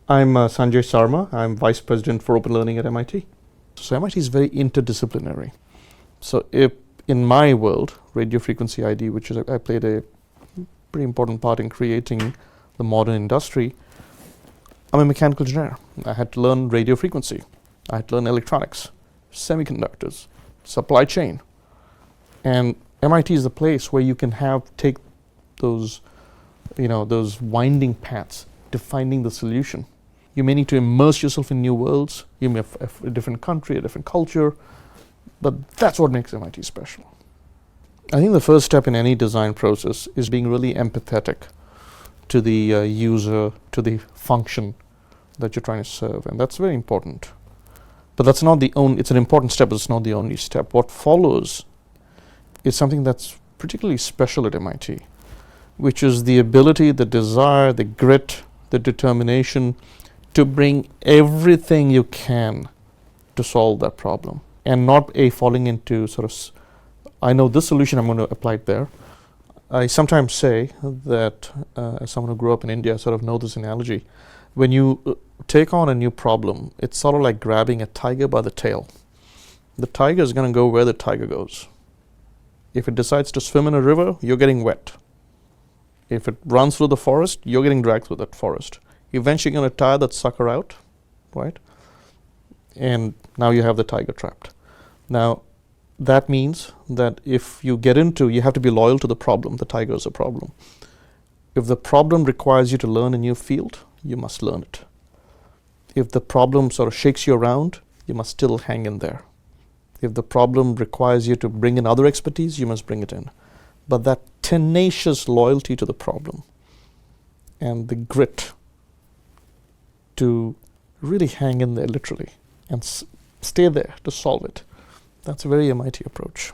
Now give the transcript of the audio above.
I'm Sanjay Sarma. I'm Vice President for Open Learning at MIT. So MIT is very interdisciplinary. So if in my world, radio frequency ID, which is I played a pretty important part in creating the modern industry, I'm a mechanical engineer. I had to learn radio frequency. I had to learn electronics, semiconductors, supply chain. And MIT is a place where you can take those, those winding paths to finding the solution. You may need to immerse yourself in new worlds. You may have a different country, a different culture, but that's what makes MIT special. I think the first step in any design process is being really empathetic to the user, to the function that you're trying to serve, and that's very important. But that's not the only, it's an important step, but it's not the only step. What follows is something that's particularly special at MIT, which is the ability, the desire, the grit, the determination to bring everything you can to solve that problem, and not falling into sort of, I know this solution, I'm going to apply it there. I sometimes say that as someone who grew up in India, I sort of know this analogy. When you take on a new problem, it's sort of like grabbing a tiger by the tail. The tiger is going to go where the tiger goes. If it decides to swim in a river, you're getting wet. If it runs through the forest, you're getting dragged through that forest. Eventually you're going to tire that sucker out, right? And now you have the tiger trapped. Now, that means that if you get into, you have to be loyal to the problem. The tiger is a problem. If the problem requires you to learn a new field, you must learn it. If the problem sort of shakes you around, you must still hang in there. If the problem requires you to bring in other expertise, you must bring it in. But that tenacious loyalty to the problem and the grit to really hang in there literally and stay there to solve it, that's a very MIT approach.